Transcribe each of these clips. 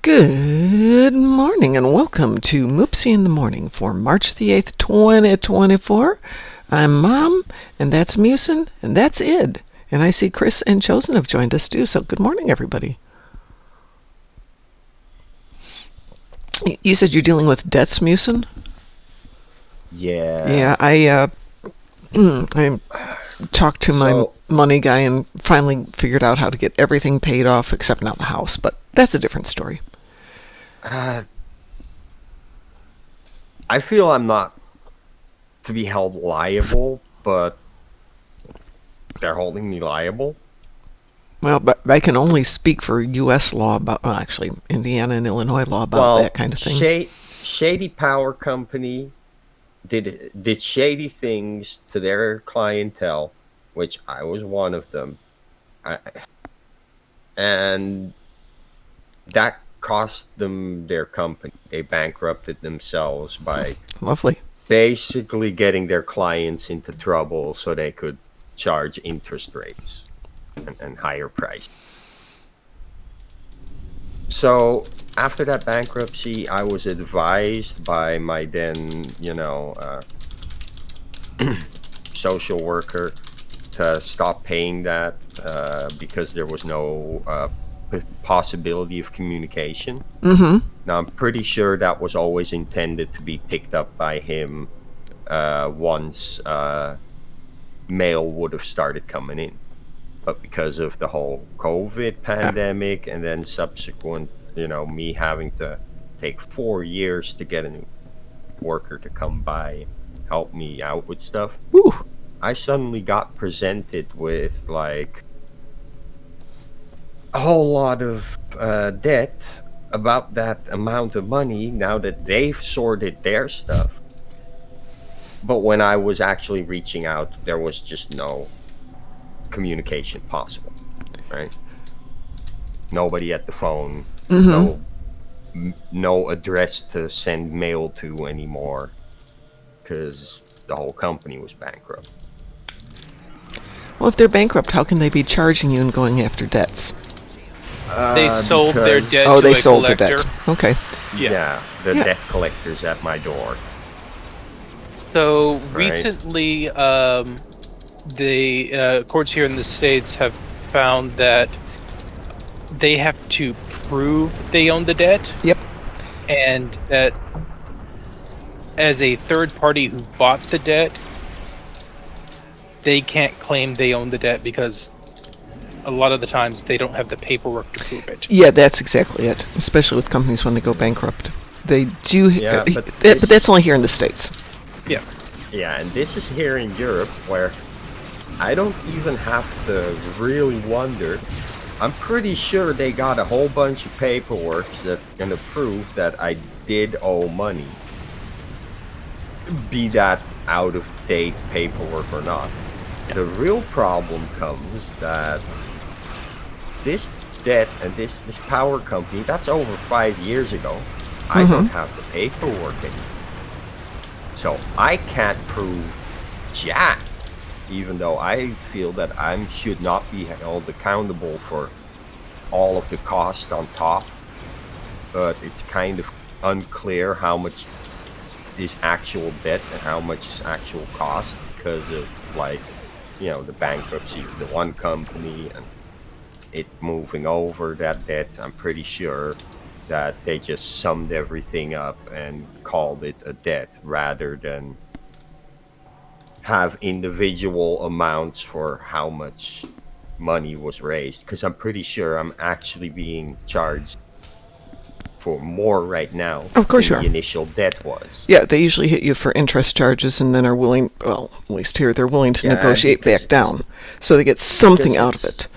Good morning and welcome to Moopsy in the Morning for March the 8th, 2024. I'm Mom, and that's Musin, and that's Id. And I see Chris and Chosen have joined us too, so good morning, everybody. You said you're dealing with debts, Musin? Yeah. Yeah, I talked to my money guy and finally figured out how to get everything paid off except not the house, but that's a different story. I feel I'm not to be held liable, but they're holding me liable. Well, but I can only speak for U.S. law about, well, actually, Indiana and Illinois law about that kind of thing. Shady Power Company did shady things to their clientele, which I was one of them, and that cost them their company. They bankrupted themselves by Lovely. basically getting their clients into trouble so they could charge interest rates and higher price. So after that bankruptcy, I was advised by my then, social worker to stop paying that because there was no possibility of communication. Mm-hmm. Now, I'm pretty sure that was always intended to be picked up by him once mail would have started coming in. But because of the whole COVID pandemic and then subsequent, me having to take 4 years to get a new worker to come by, help me out with stuff, Ooh. I suddenly got presented with like a whole lot of debt about that amount of money now that they've sorted their stuff. But when I was actually reaching out, there was just no communication possible, right? Nobody at the phone, Mm-hmm. no address to send mail to anymore because the whole company was bankrupt. Well, if they're bankrupt, how can they be charging you and going after debts? They sold their debt Oh, to they a sold the collector. debt. Okay. Yeah, the Yeah. debt collector's at my door. So Right. recently, the courts here in the States have found that they have to prove they own the debt, Yep. and that as a third party who bought the debt, they can't claim they own the debt because a lot of the times they don't have the paperwork to prove it. Yeah, that's exactly it. Especially with companies when they go bankrupt, they do. Yeah, but But that's only here in the States. Yeah. Yeah, and this is here in Europe where I don't even have to really wonder. I'm pretty sure they got a whole bunch of paperwork that's gonna prove that I did owe money, be that out of date paperwork or not. The real problem comes that this debt and this power company, that's over 5 years ago. I don't have the paperwork anymore. So I can't prove jack, even though I feel that I should not be held accountable for all of the cost on top. But it's kind of unclear how much is actual debt and how much is actual cost because of the bankruptcy of the one company and it moving over that debt. I'm pretty sure that they just summed everything up and called it a debt rather than have individual amounts for how much money was raised, because I'm pretty sure I'm actually being charged for more right now Of course than you are. the initial debt was. Yeah, they usually hit you for interest charges and then are willing, well, at least here, they're willing to Yeah, negotiate because back down. So they get something out of it.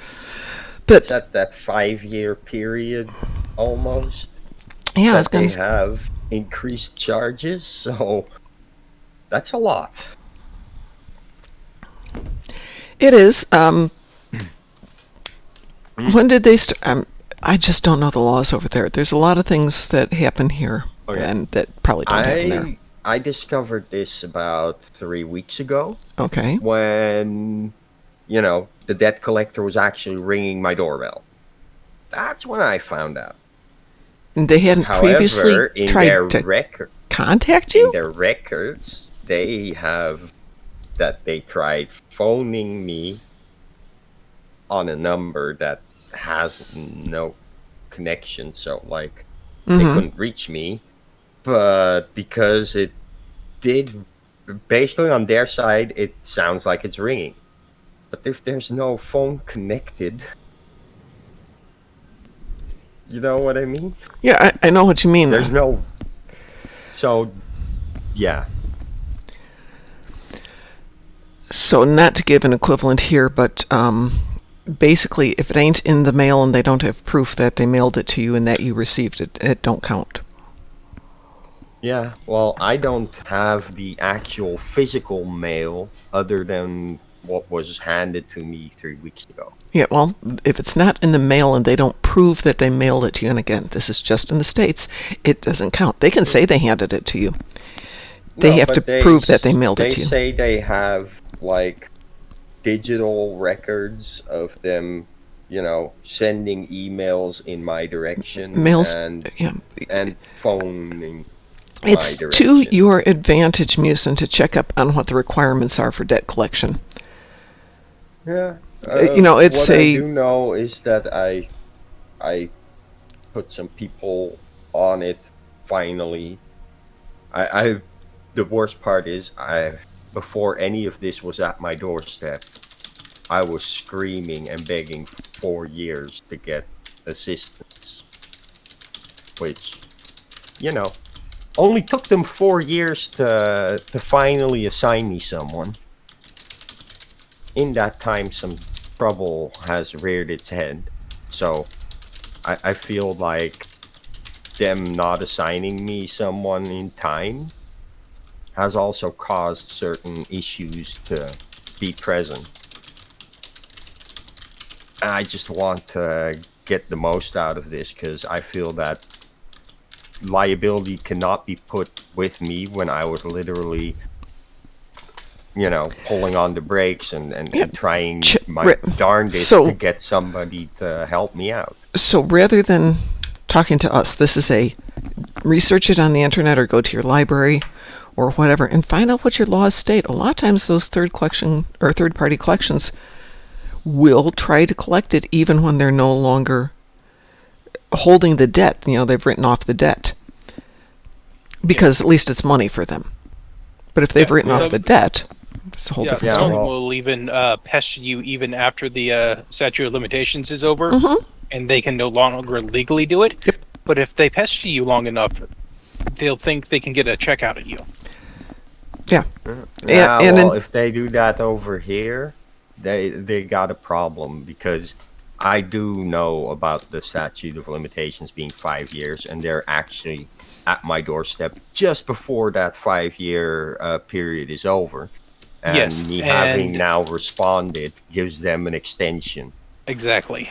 it's But, at that 5 year period almost yeah, I was that going they to. have increased charges. So that's a lot. It is. When did they start? I just don't know the laws over there. There's a lot of things that happen here Okay. and that probably don't happen there. I discovered this about 3 weeks ago Okay. when, the debt collector was actually ringing my doorbell. That's when I found out. They hadn't previously However, in tried their to record, contact in you? their records, they have that they tried phoning me on a number that has no connection. So, like, they Mm-hmm. couldn't reach me, but because it did, basically on their side, it sounds like it's ringing. But if there's no phone connected, you know what I mean? Yeah, I know what you mean. There's no. So, yeah. So not to give an equivalent here, but basically, if it ain't in the mail and they don't have proof that they mailed it to you and that you received it, it don't count. Yeah, well, I don't have the actual physical mail other than what was handed to me 3 weeks ago. Yeah, well, if it's not in the mail and they don't prove that they mailed it to you, and again, this is just in the States, it doesn't count. They can say they handed it to you. They No, have to but prove that they mailed it to they you. say they have like digital records of them, sending emails in my direction Mails, and yeah. phoning my It's to direction. your advantage, Musin, to check up on what the requirements are for debt collection. Yeah. It's What I a do know is that I put some people on it finally. I the worst part is before any of this was at my doorstep, I was screaming and begging for 4 years to get assistance, which, only took them 4 years to finally assign me someone. In that time, some trouble has reared its head. So I feel like them not assigning me someone in time has also caused certain issues to be present. I just want to get the most out of this because I feel that liability cannot be put with me when I was literally, pulling on the brakes and Yeah. trying Ch- my ra- darndest so- to get somebody to help me out. So rather than talking to us, this is a research it on the internet or go to your library or whatever and find out what your laws state. A lot of times those third party collections will try to collect it even when they're no longer holding the debt. They've written off the debt because at least it's money for them. But if they've written off the debt, it's a whole different some story. will even pester you even after the statute of limitations is over, Mhm. and they can no longer legally do it. Yep. But if they pester you long enough, they'll think they can get a check out of you. Yeah. Yeah, and well, then- if they do that over here, they got a problem because I do know about the statute of limitations being 5 years, and they're actually at my doorstep just before that 5 year period is over. And Yes, me having and- now responded gives them an extension. Exactly.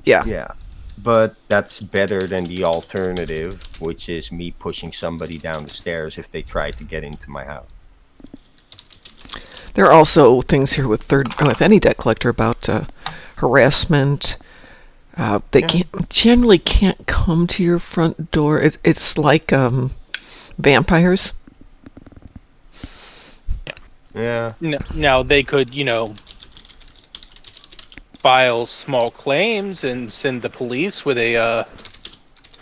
Yeah. Yeah. But that's better than the alternative, which is me pushing somebody down the stairs if they try to get into my house. There are also things here with any debt collector about harassment. They generally can't come to your front door. It's like vampires. Yeah. Now they could, file small claims and send the police with a,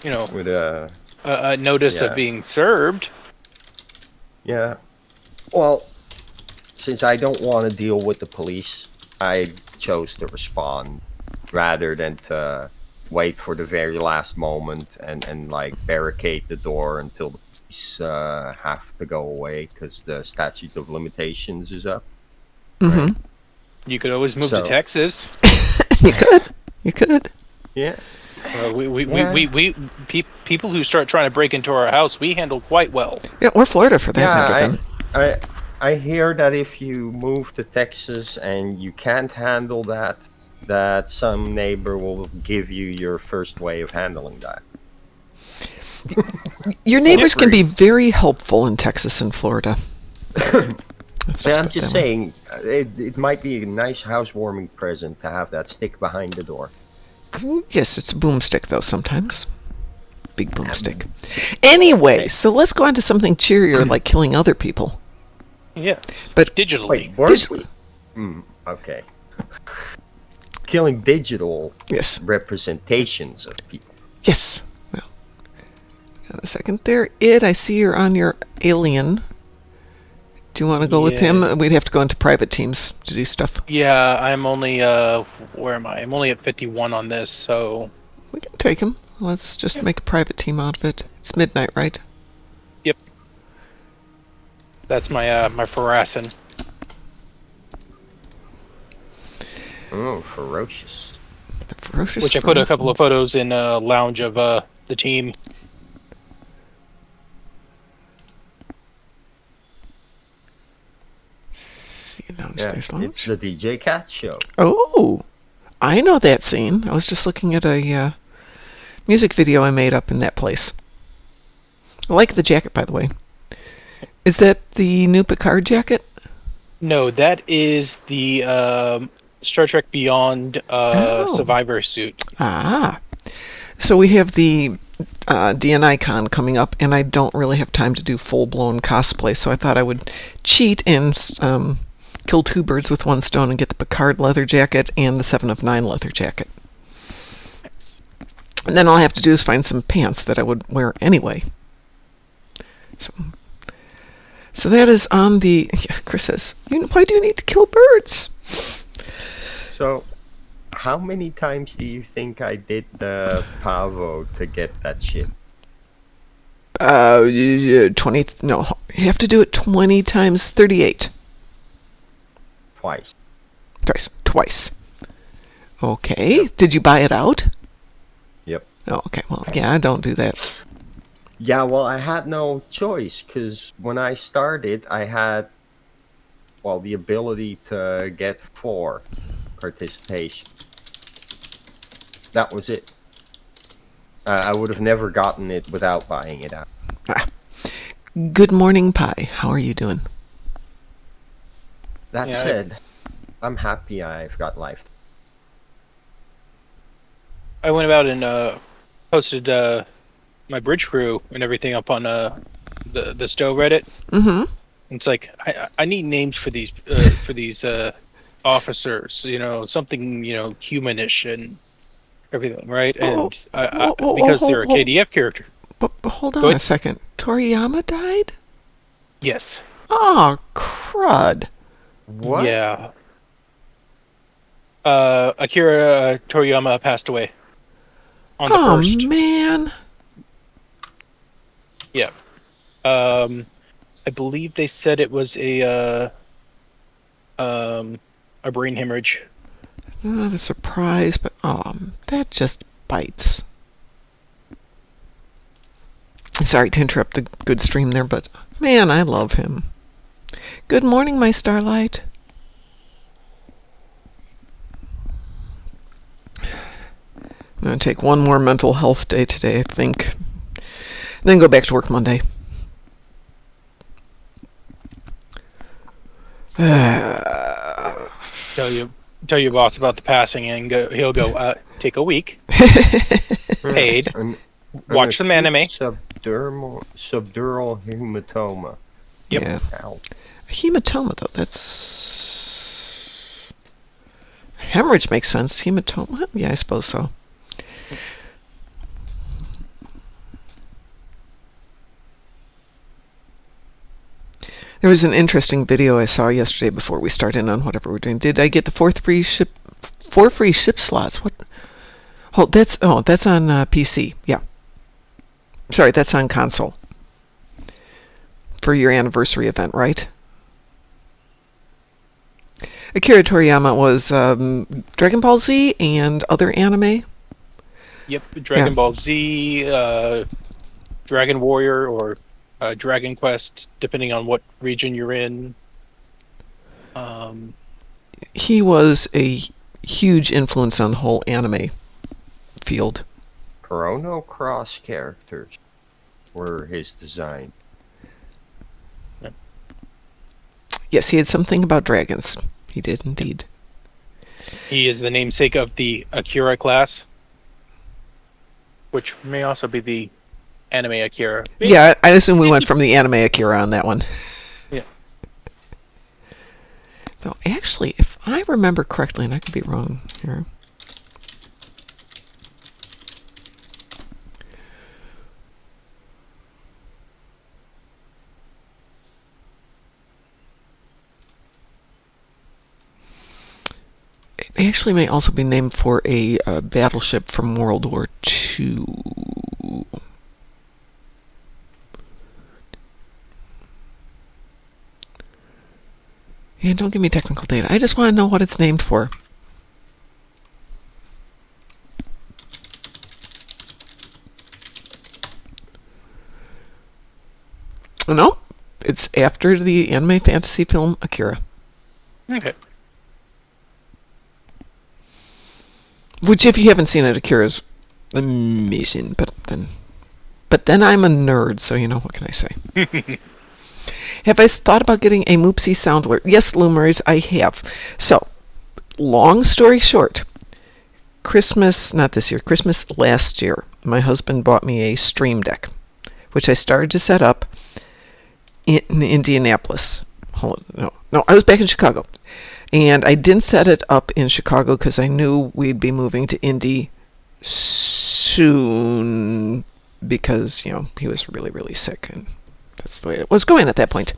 With a a notice Yeah. of being served. Yeah. Well, since I don't want to deal with the police, I chose to respond rather than to wait for the very last moment and like barricade the door until the police have to go away because the statute of limitations is up. Mm-hmm. You could always move So- to Texas. You could. You could. Yeah. People who start trying to break into our house, we handle quite well. Yeah, or Florida for that matter. Yeah, I hear that if you move to Texas and you can't handle that some neighbor will give you your first way of handling that. Your neighbors can be very helpful in Texas and Florida. Let's Yeah, I'm put just that way. saying, it might be a nice housewarming present to have that stick behind the door. Yes, it's a boomstick though sometimes. big boomstick. Anyway, so let's go on to something cheerier like killing other people. Yes. But digitally. Wait, weren't we? Okay. Killing digital yes. representations of people. Yes. Well, got a second there. I see you're on your alien. Do you want to go with him? We'd have to go into private teams to do stuff. Yeah, I'm only where am I? I'm only at 51 on this, so We can take him. Let's just make a private team out of it. It's midnight, right? yep. That's my my Farasin. Oh, ferocious. The ferocious. Which I put a couple of photos in lounge of the team. See lounge. Yeah, There's lounge. it's the DJ Cat show. Oh, I know that scene. I was just looking at a music video I made up in that place. I like the jacket, by the way. Is that the new Picard jacket? No, that is the Star Trek Beyond Survivor suit. Ah. So we have the DNI Con coming up, and I don't really have time to do full-blown cosplay, so I thought I would cheat and kill two birds with one stone and get the Picard leather jacket and the 7 of 9 leather jacket. And then all I have to do is find some pants that I would wear anyway. So that is on the... Yeah, Chris says, why do you need to kill birds? So, how many times do you think I did the Pavo to get that shit? 20... No, you have to do it 20 times 38. Twice. Twice. Okay. Yep. Did you buy it out? Yep. Oh, okay. Well, yeah, I don't do that. Yeah, well, I had no choice, because when I started, I had, well, the ability to get 4 participation. That was it. I would have never gotten it without buying it out. Good morning, Pie. How are you doing? That said, I'm happy I've got life. I went about and posted my bridge crew and everything up on the Stowe Reddit. Mm-hmm. It's like I need names for these officers, something humanish and everything, right? And because they're a KDF character. But hold on a second. Toriyama died? Yes. Oh, crud. What? Yeah. Akira Toriyama passed away on the 1st. Oh, man. Yeah. I believe they said it was a brain hemorrhage. Not a surprise, but that just bites. Sorry to interrupt the good stream there, but man, I love him. Good morning, my starlight. I'm going to take one more mental health day today, I think. Then go back to work Monday. Tell your boss about the passing, and he'll go take a week, paid, watch some anime. Subdural hematoma. Yep. Yeah. Ow. A hematoma, though, that's... Hemorrhage makes sense. Hematoma? Yeah, I suppose so. There was an interesting video I saw yesterday before we started on whatever we're doing. Did I get the four free ship slots? What? Oh, that's on PC. Yeah. Sorry, that's on console. For your anniversary event, right? Akira Toriyama was Dragon Ball Z and other anime. Yep, Dragon Ball Z, Dragon Warrior, or Dragon Quest, depending on what region you're in. He was a huge influence on the whole anime field. Chrono Cross characters were his design. Yep. Yes, he had something about dragons. He did indeed. He is the namesake of the Akira class, which may also be the anime Akira. Yeah, I assume we went from the anime Akira on that one. Yeah. Though, actually, if I remember correctly, and I could be wrong here. It actually may also be named for a battleship from World War II. Yeah, don't give me technical data. I just want to know what it's named for. No, it's after the anime fantasy film Akira. Okay. Which, if you haven't seen it, Akira's amazing. But then I'm a nerd, so what can I say? Have I thought about getting a Moopsy sound alert? Yes, Lumers, I have. So, long story short, Christmas last year, my husband bought me a Stream Deck, which I started to set up in Indianapolis. No, I was back in Chicago. And I didn't set it up in Chicago because I knew we'd be moving to Indy soon because, he was really, really sick. And that's the way it was going at that point.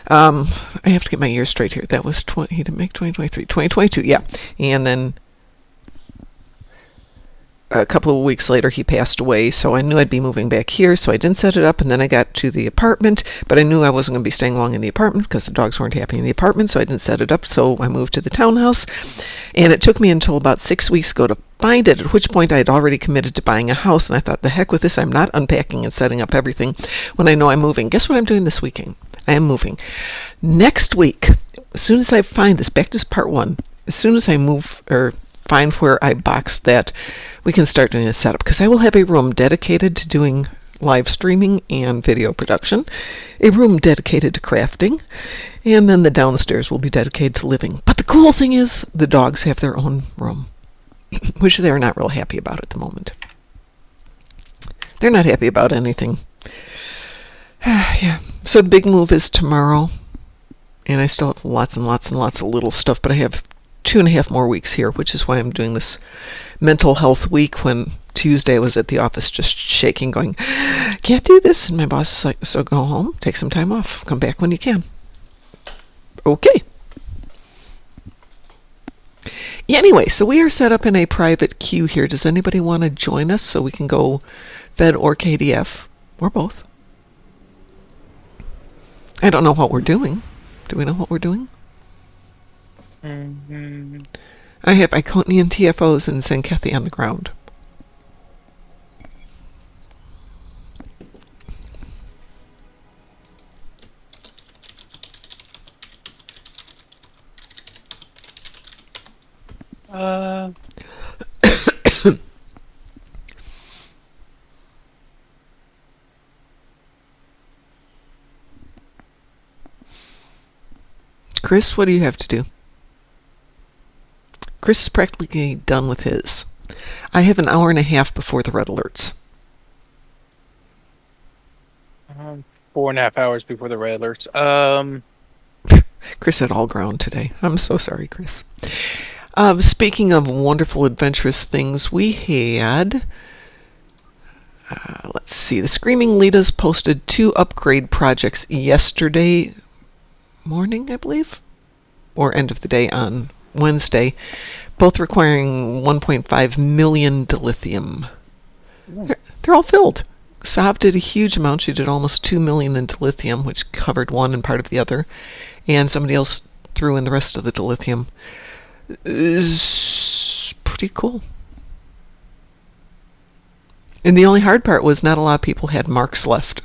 I have to get my years straight here. That was he didn't make 2023. 2022, yeah. And then a couple of weeks later, he passed away, so I knew I'd be moving back here, so I didn't set it up, and then I got to the apartment, but I knew I wasn't going to be staying long in the apartment because the dogs weren't happy in the apartment, so I didn't set it up, so I moved to the townhouse, and it took me until about 6 weeks ago to find it, at which point I had already committed to buying a house, and I thought, the heck with this, I'm not unpacking and setting up everything when I know I'm moving. Guess what I'm doing this weekend? I am moving. Next week, as soon as I find this, back to part one, as soon as I move, or find where I box that, we can start doing a setup, because I will have a room dedicated to doing live streaming and video production, a room dedicated to crafting, and then the downstairs will be dedicated to living. But the cool thing is the dogs have their own room, which they're not real happy about at the moment. They're not happy about anything. Yeah. So the big move is tomorrow, and I still have lots and lots and lots of little stuff, but I have 2.5 more weeks here, which is why I'm doing this mental health week, when Tuesday I was at the office just shaking, going, can't do this. And my boss is like, so go home, take some time off, come back when you can. Okay. Anyway, so we are set up in a private queue here. Does anybody want to join us so we can go Fed or KDF, or both? I don't know what we're doing. Do we know what we're doing? Mm-hmm. I have Iconian TFOs and Zenkethi on the ground. Chris, what do you have to do? Chris is practically done with his. I have an hour and a half before the red alerts. 4.5 hours before the red alerts. Chris had all ground today. I'm so sorry, Chris. Speaking of wonderful, adventurous things, we had... let's see. The Screaming Litas posted 2 upgrade projects yesterday morning, I believe, or end of the day on Wednesday, both requiring 1.5 million dilithium. They're all filled. Sav did a huge amount. She did almost 2 million in dilithium, which covered one and part of the other, and somebody else threw in the rest of the dilithium. It's pretty cool. And the only hard part was not a lot of people had marks left,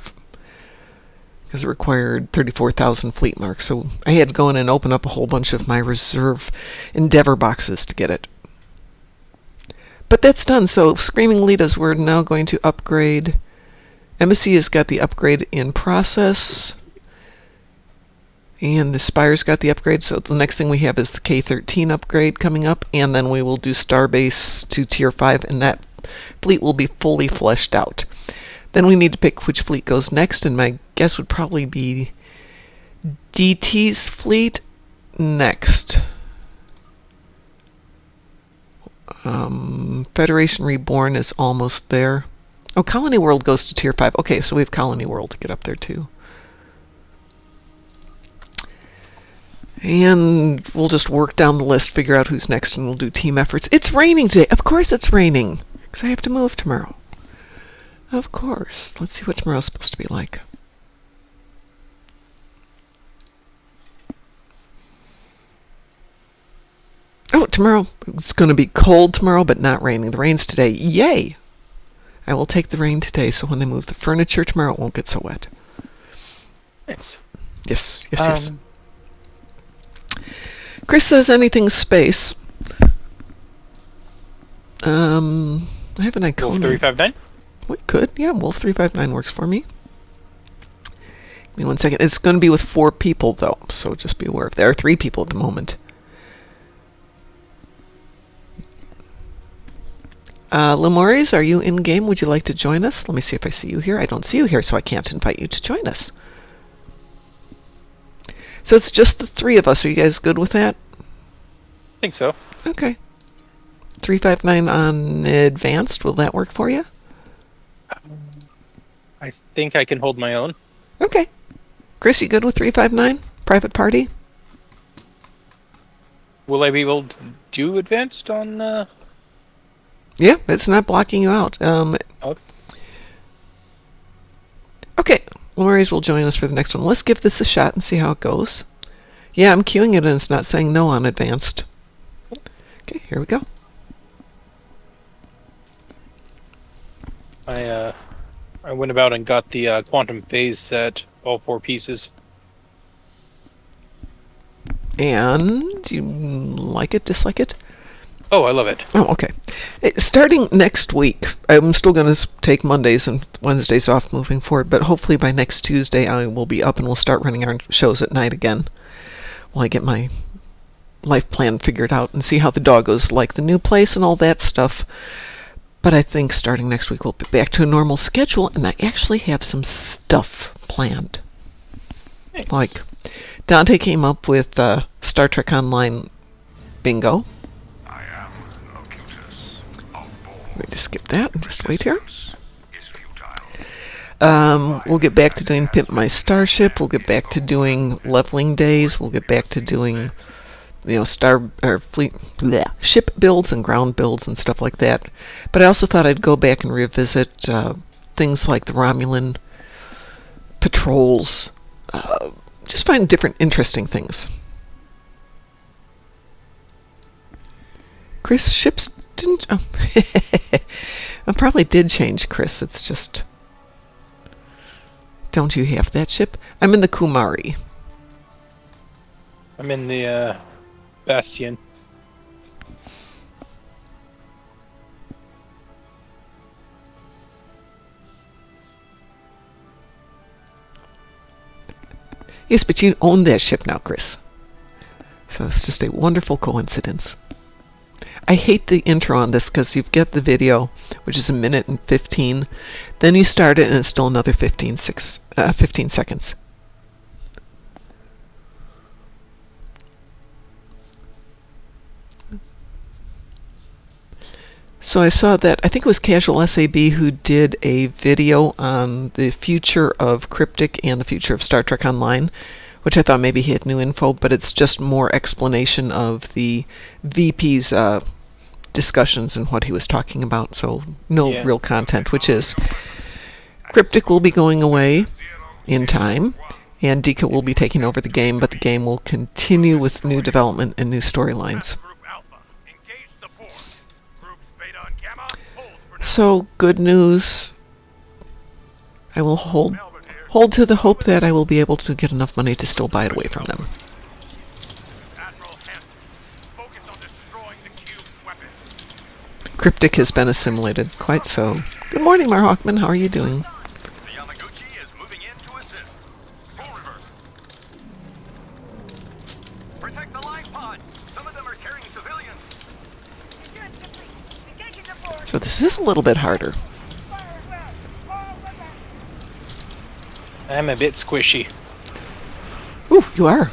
because it required 34,000 fleet marks. So I had to go in and open up a whole bunch of my reserve Endeavor boxes to get it. But that's done. So Screaming Litas, we're now going to upgrade. Embassy has got the upgrade in process. And the Spire's got the upgrade. So the next thing we have is the K-13 upgrade coming up. And then we will do Starbase to Tier 5. And that fleet will be fully fleshed out. Then we need to pick which fleet goes next, and my guess would probably be DT's fleet next. Federation Reborn is almost there. Oh, Colony World goes to Tier 5. Okay, so we have Colony World to get up there too. And we'll just work down the list, figure out who's next, and we'll do team efforts. It's raining today. Of course it's raining, because I have to move tomorrow. Of course. Let's see what tomorrow's supposed to be like. Oh, tomorrow, it's going to be cold tomorrow, but not raining. The rain's today. Yay! I will take the rain today, so when they move the furniture tomorrow, it won't get so wet. Thanks. Yes. Chris says anything space. I have an icon. Wolf 359? We could. Yeah, Wolf 359 works for me. Give me 1 second. It's going to be with 4 people, though, so just be aware. There are 3 people at the moment. Lemores, are you in-game? Would you like to join us? Let me see if I see you here. I don't see you here, so I can't invite you to join us. So it's just the 3 of us. Are you guys good with that? I think so. Okay. 359 on advanced. Will that work for you? I think I can hold my own. Okay. Chris, you good with 359? Private party? Will I be able to do advanced on... Yeah, it's not blocking you out. Okay. Lemures will join us for the next one. Let's give this a shot and see how it goes. Yeah, I'm queuing it and it's not saying no on advanced. Okay, here we go. I went about and got the quantum phase set, all 4 pieces. And you like it, dislike it? Oh, I love it. Oh, okay. Starting next week, I'm still going to take Mondays and Wednesdays off moving forward, but hopefully by next Tuesday I will be up and we'll start running our shows at night again while I get my life plan figured out and see how the doggos like the new place and all that stuff. But I think starting next week we'll be back to a normal schedule, and I actually have some stuff planned. Thanks. Like, Dante came up with Star Trek Online bingo. Let me just skip that and just wait here. We'll get back to doing Pimp My Starship. We'll get back to doing leveling days. We'll get back to doing, ship builds and ground builds and stuff like that. But I also thought I'd go back and revisit things like the Romulan patrols. Just find different interesting things. Chris, ships didn't... Oh. I probably did change Chris. It's just... Don't you have that ship? I'm in the Kumari. I'm in the Bastion. Yes, but you own that ship now, Chris. So it's just a wonderful coincidence. I hate the intro on this because you've got the video, which is 1 minute and 15. Then you start it and it's still another 15 seconds. So I saw that, I think it was Casual SAB who did a video on the future of Cryptic and the future of Star Trek Online, which I thought maybe he had new info, but it's just more explanation of the VP's discussions and what he was talking about, so no real content, which is Cryptic will be going away in time, and Dika will be taking over the game, but the game will continue with new development and new storylines. So, good news. I will hold to the hope that I will be able to get enough money to still buy it away from them. Cryptic has been assimilated, quite so. Good morning, Mar Hawkman. How are you doing? The Yamaguchi is moving in to assist. Full reverse. Protect the life pods. Some of them are carrying civilians. Engaging the board. So this is a little bit harder. I'm a bit squishy. Ooh, you are.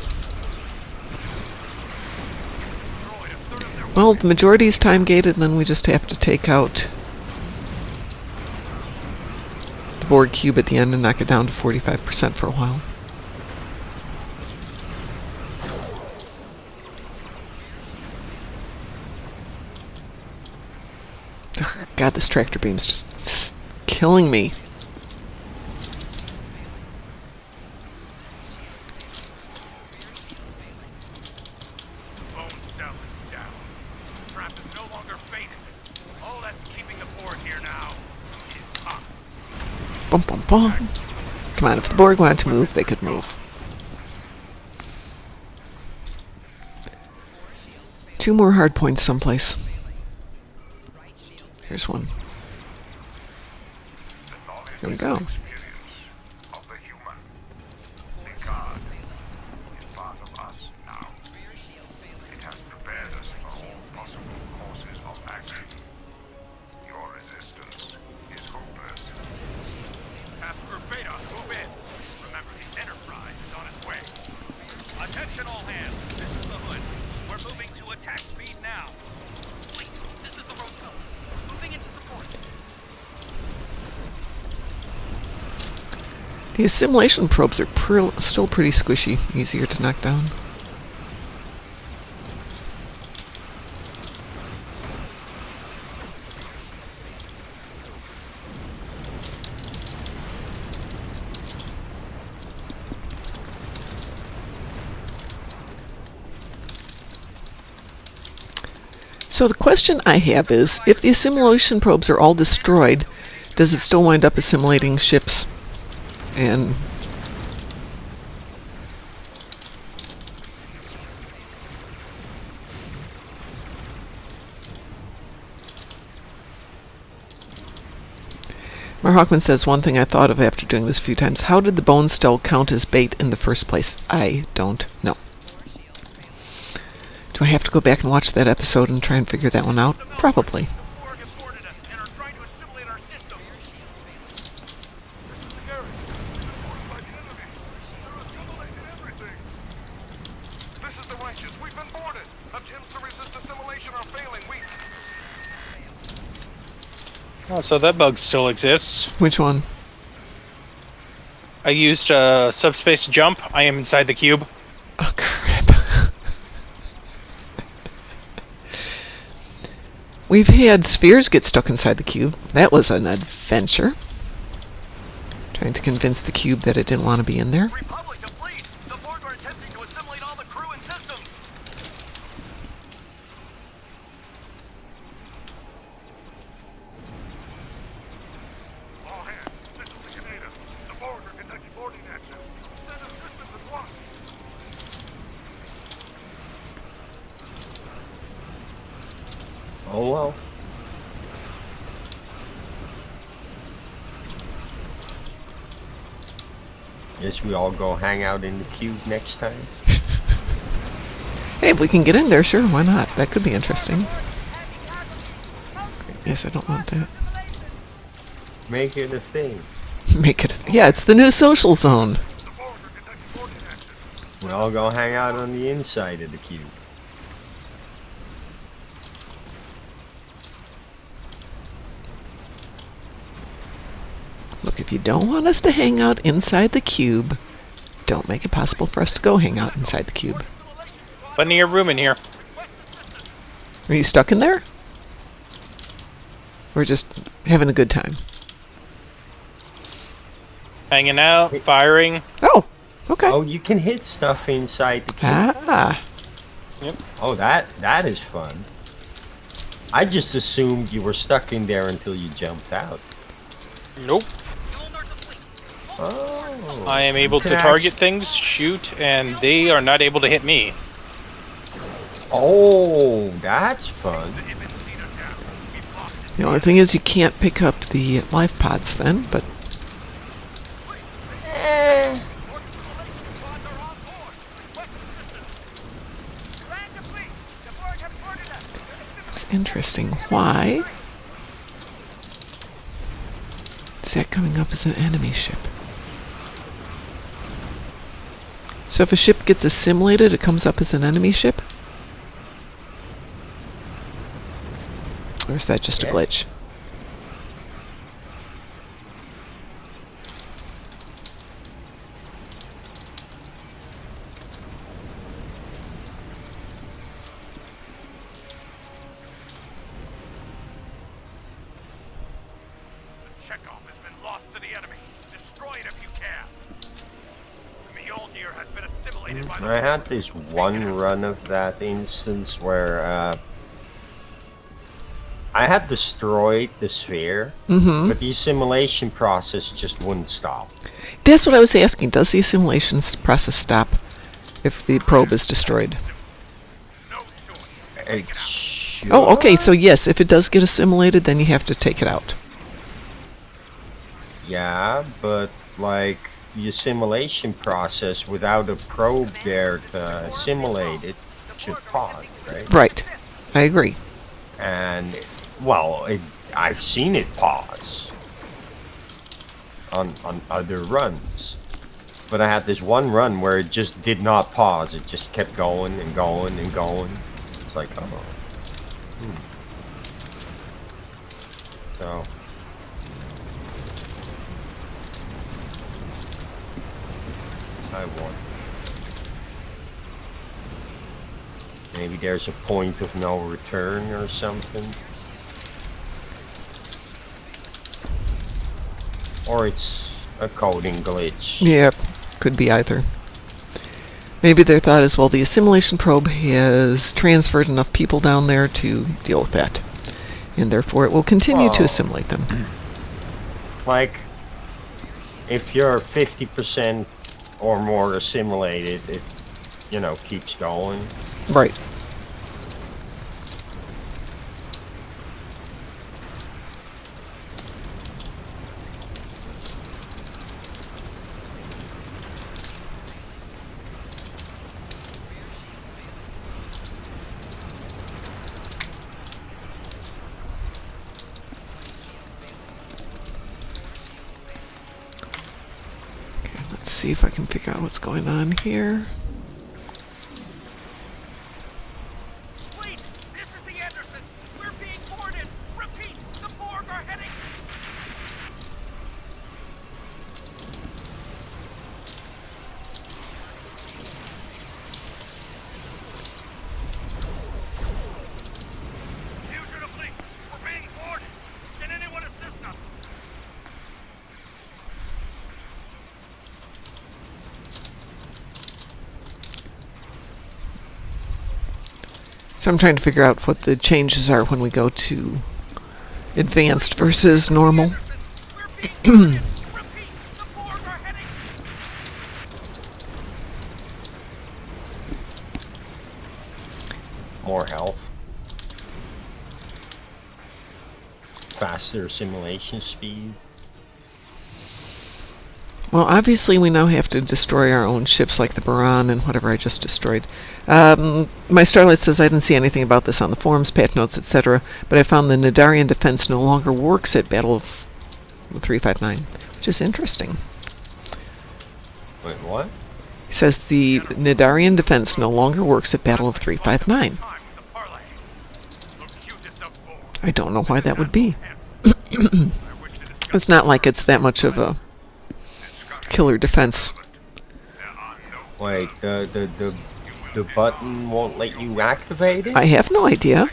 Well, the majority is time gated, and then we just have to take out the Borg cube at the end and knock it down to 45% for a while. Ugh, God, this tractor beam's just killing me. Bone stuff is down. Trap is no longer faded. All that's keeping the board here now is up. Bum, bum, bum. Come on, if the Borg wanted to move, they could move. 2 more hard points someplace. Here's one. Here we go. Of the human. The God is part of us now. It has prepared us for all possible courses of action. Your resistance is hopeless. Tasker Beta, move in. Remember, the Enterprise is on its way. Attention all hands. This is the Hood. We're moving to attack speed now. Wait, this is the Roswell. Moving into support. The assimilation probes are still pretty squishy, easier to knock down. So the question I have is, if the assimilation probes are all destroyed, does it still wind up assimilating ships? And Mar Hawkman says, one thing I thought of after doing this a few times, how did the bone still count as bait in the first place? I don't know. Do I have to go back and watch that episode and try and figure that one out? Probably. Borg have boarded us and are trying to assimilate our system. This is the garrison. They've been boarded by the enemy. They're assimilating everything. This is the righteous. We've been boarded. Attempts to resist assimilation are failing. Oh, so that bug still exists. Which one? I used subspace jump. I am inside the cube. Oh, crap. We've had spheres get stuck inside the cube. That was an adventure. Trying to convince the cube that it didn't want to be in there. Republic to fleet. The Borg are attempting to assimilate all the crew and systems. All hands. This is the Canada. The Borg are conducting boarding actions. Send assistance at once. Oh well. Guess we all go hang out in the cube next time. Hey, if we can get in there, sure, why not? That could be interesting. Yes, I don't want that. Make it a thing. Make it. Yeah, it's the new social zone. The Borg are conducting boarding actions. We all go hang out on the inside of the cube. Look, if you don't want us to hang out inside the cube, don't make it possible for us to go hang out inside the cube. Plenty of room in here. Are you stuck in there? We're just having a good time. Hanging out, firing. Oh, okay. Oh, you can hit stuff inside the cube. Ah, Yep. Oh, that is fun. I just assumed you were stuck in there until you jumped out. Nope. Oh. I am able You to can target things, shoot, and they are not able to hit me. Oh, that's fun. the only thing is you can't pick up the life pods then, but Eh. it's interesting. Why is that coming up as an enemy ship? So if a ship gets assimilated, it comes up as an enemy ship? Or is that just a Yeah. glitch? The checkoff has been lost to the enemy. Destroy it if you can. Mjolnir has been assimilated by the... I had this one run of that instance where I had destroyed the sphere, but the assimilation process just wouldn't stop. That's what I was asking. Does the assimilation process stop if the probe is destroyed? No choice. It should. Oh, okay. So yes, if it does get assimilated, then you have to take it out. Yeah, but like the assimilation process without a probe there to assimilate it should pause, right? Right. I agree. And well, I've seen it pause on other runs, but I had this one run where it just did not pause. It just kept going and going and going. It's like, oh, so. I won. Maybe there's a point of no return or something. Or it's a coding glitch. Yeah, could be either. Maybe their thought is, well, the assimilation probe has transferred enough people down there to deal with that. And therefore it will continue to Well, assimilate them. Like, if you're 50% or more assimilated, it, keeps going. Right. Let's see if I can figure out what's going on here. Fleet, this is the Anderson. We're being boarded. Repeat, the Borg are heading... Fusion of fleet, we're being boarded. Can anyone assist us? So I'm trying to figure out what the changes are when we go to advanced versus normal. We're being boarded. Repeat, the Borg are heading... More health. Faster assimilation speed. Well, obviously we now have to destroy our own ships like the Baran and whatever I just destroyed. My Starlight says I didn't see anything about this on the forums, patch notes, etc., but I found the Nidarian defense no longer works at Battle of 359, which is interesting. Wait, what? He says the Nidarian defense no longer works at Battle of 359. Time with the parlay. Look cutest of Borg. I don't know why that would be. I wish to discuss It's not like it's that much of a killer defense. there are no... Wait, the button won't let you activate it? I have no idea. 001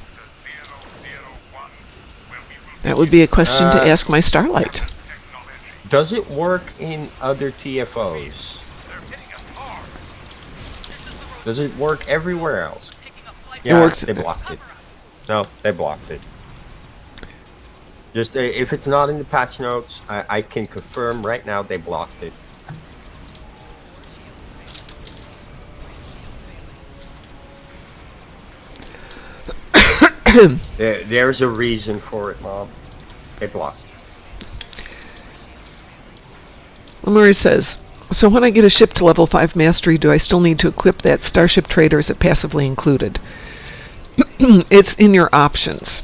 where we will That would be a question to ask my Starlight. technology. Does it work in other TFOs? They're hitting us hard. Does it work everywhere else? It works- They blocked it. No, they blocked it. Just if it's not in the patch notes, I can confirm right now they blocked it. There's a reason for it, Mom. They blocked it. Lemuri says, so when I get a ship to level 5 mastery, do I still need to equip that Starship Trader, or is it passively included? It's in your options.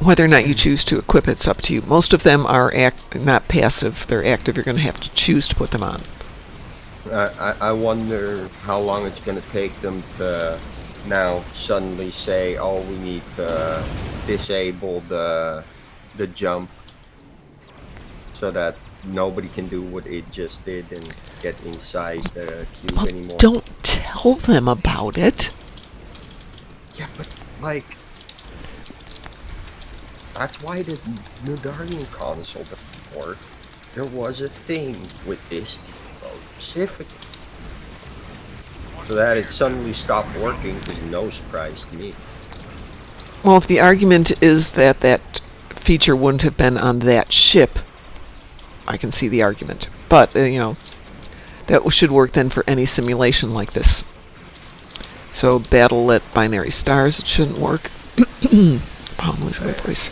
Whether or not you choose to equip it's up to you. Most of them are not passive, they're active. You're going to have to choose to put them on. I wonder how long it's going to take them to now suddenly say, oh, we need to disable the jump so that nobody can do what it just did and get inside the cube Well, anymore. don't tell them about it. Yeah, but like, that's why the Nidarian console doesn't work. There was a thing with this specifically. So that it suddenly stopped working is no surprise to me. Well, if the argument is that that feature wouldn't have been on that ship, I can see the argument. But, that should work then for any simulation like this. So, battle at binary stars, it shouldn't work. Oh, I'm losing my voice.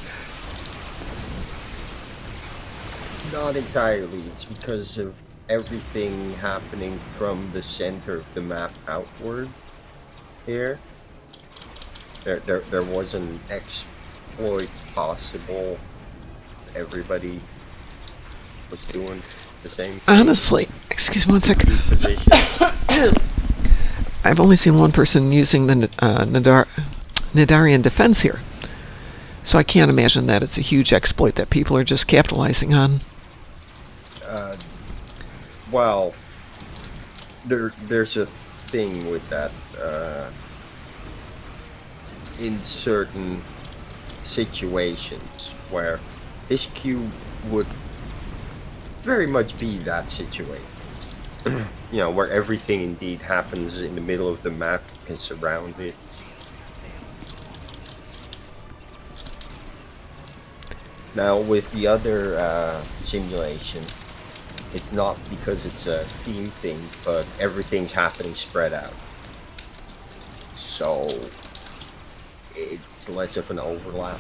Not entirely. It's because of everything happening from the center of the map outward here. There was an exploit possible. Everybody was doing the same thing. Honestly, excuse me one second. Position. I've only seen one person using the Nidarian defense here. So I can't imagine that it's a huge exploit that people are just capitalizing on. Well, there's a thing with that. In certain situations where this cube would very much be that situation. Where everything indeed happens in the middle of the map, you can surround it. Now with the other simulation, it's not because it's a theme thing, but everything's happening spread out. So it's less of an overlap.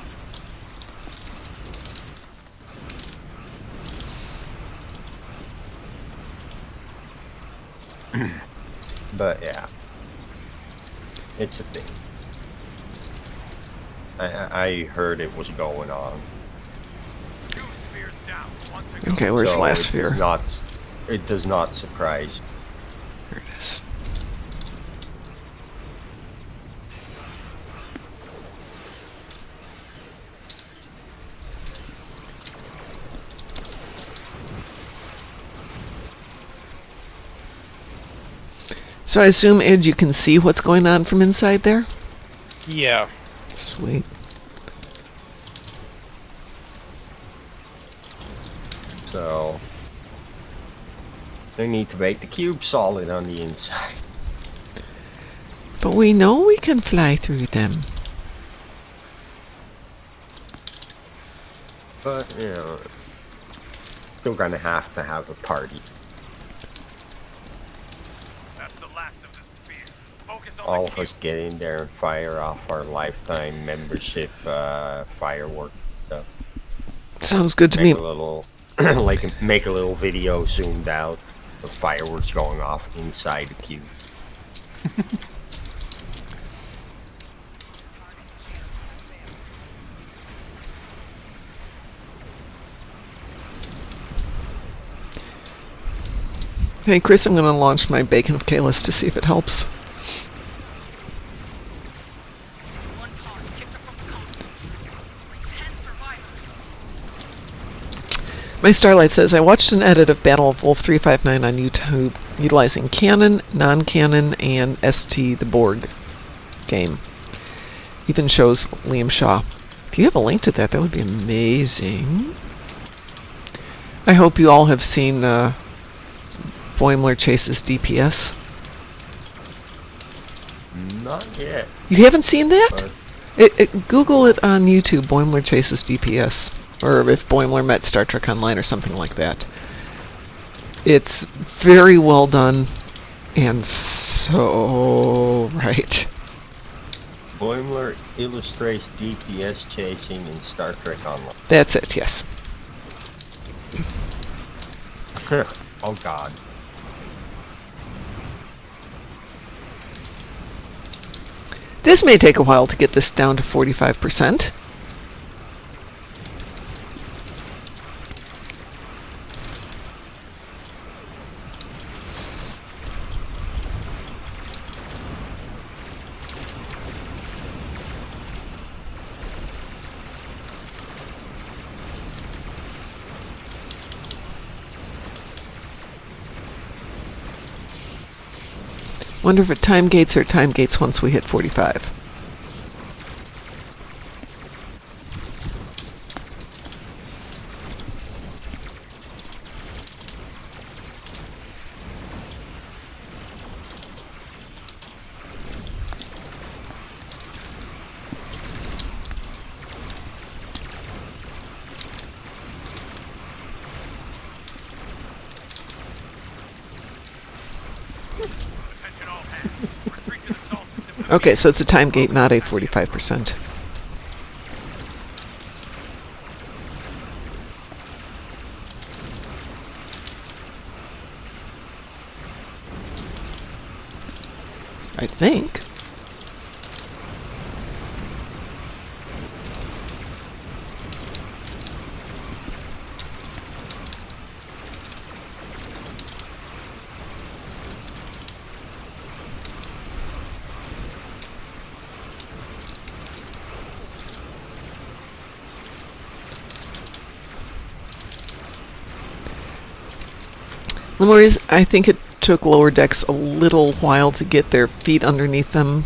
But yeah, it's a thing. I heard it was going on. Okay, where's So last it sphere? It does not surprise. There it is. So I assume, Ed, you can see what's going on from inside there? Yeah. Sweet. So they need to make the cube solid on the inside. But we know we can fly through them. But, still gonna have a party. That's the last of the sphere. Focus on All the of us get in there and fire off our lifetime membership firework stuff. Sounds good to Make me. a little, make a little video zoomed out of fireworks going off inside the cube. Hey, Chris, I'm going to launch my Bacon of Kalis to see if it helps. My Starlight says, I watched an edit of Battle of Wolf 359 on YouTube utilizing canon, non-canon, and ST the Borg game. Even shows Liam Shaw. If you have a link to that, that would be amazing. I hope you all have seen Boimler Chases DPS. Not yet. You haven't seen that? Google it on YouTube, Boimler Chases DPS. Or if Boimler met Star Trek Online or something like that. It's very well done and so right. Boimler illustrates DPS chasing in Star Trek Online. That's it, yes. Oh god. This may take a while to get this down to 45%. Wonder if it time gates or time gates once we hit 45. Attention all hands. Retreat to the salt system. Okay, so it's a time gate, not a 45%. I think. Lemurians, I think it took Lower Decks a little while to get their feet underneath them